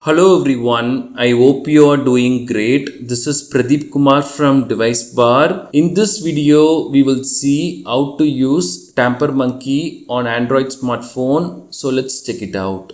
Hello everyone, I hope you are doing great. This is Pradeep Kumar from DeviceBAR. In this video, we will see how to use Tampermonkey on Android smartphone. So let's check it out.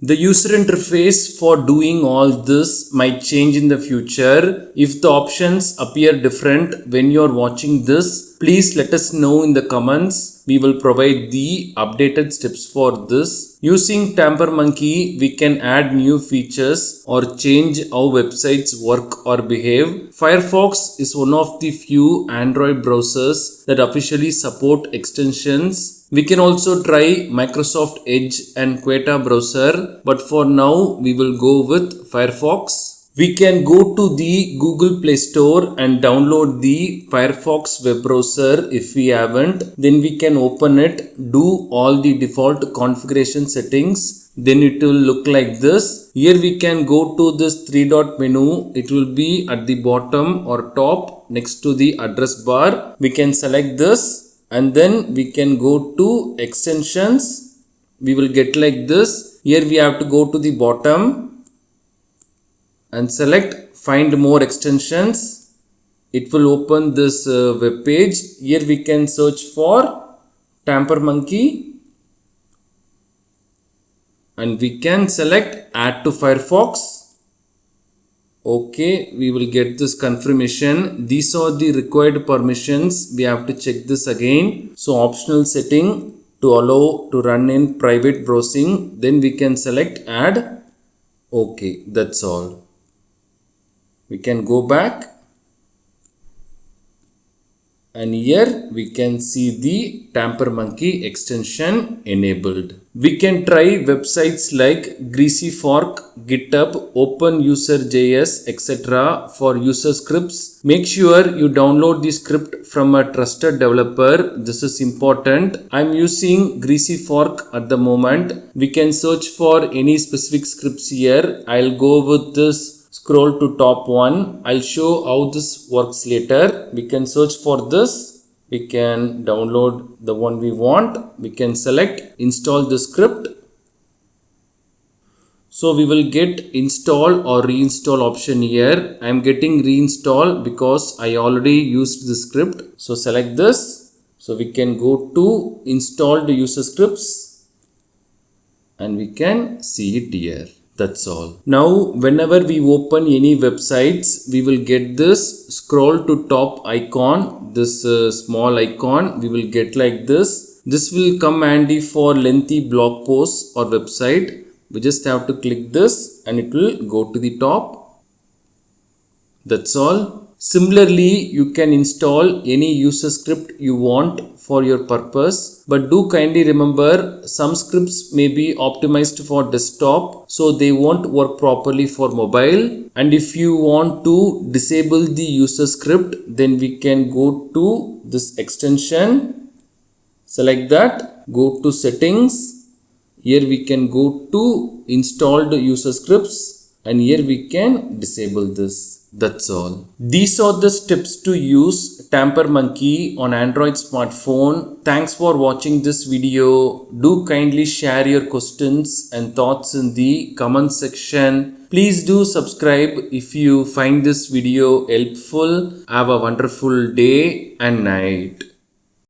The user interface for doing all this might change in the future. If the options appear different when you are watching this, please let us know in the comments. We will provide the updated steps for this. Using Tampermonkey, we can add new features or change how websites work or behave. Firefox is one of the few Android browsers that officially support extensions. We can also try Microsoft Edge and Queta browser, but for now we will go with Firefox. We can go to the Google Play Store and download the Firefox web browser if we haven't. Then we can open it, do all the default configuration settings. Then it will look like this. Here we can go to this 3-dot menu. It will be at the bottom or top next to the address bar. We can select this and then we can go to extensions. We will get like this. Here we have to go to the bottom and select find more extensions. It will open this web page. Here we can search for Tampermonkey and we can select add to Firefox. Okay, we will get this confirmation. These are the required permissions. We have to check this again. So optional setting to allow to run in private browsing. Then we can select add. Okay, that's all. We can go back and here we can see the Tampermonkey extension enabled. We can try websites like Greasy Fork, GitHub, OpenUser.js, etc. for Userscripts. Make sure you download the script from a trusted developer. This is important. I'm using Greasy Fork at the moment. We can search for any specific scripts here. I'll go with this. Scroll to top one. I'll show how this works later. We can search for this. We can download the one we want. We can select install the script. So we will get install or reinstall option here. I am getting reinstall because I already used the script. So select this. So we can go to install the Userscripts and we can see it here. That's all. Now, whenever we open any websites, we will get this scroll to top icon, this small icon, we will get like this. This will come handy for lengthy blog posts or website. We just have to click this and it will go to the top. That's all. Similarly, you can install any user script you want for your purpose, but do kindly remember some scripts may be optimized for desktop, so they won't work properly for mobile. And if you want to disable the user script, then we can go to this extension, select that, go to settings. Here we can go to installed user scripts and here we can disable this. That's all. These are the steps to use Tampermonkey on Android smartphone. Thanks for watching this video. Do kindly share your questions and thoughts in the comment section. Please do subscribe if you find this video helpful. Have a wonderful day and night.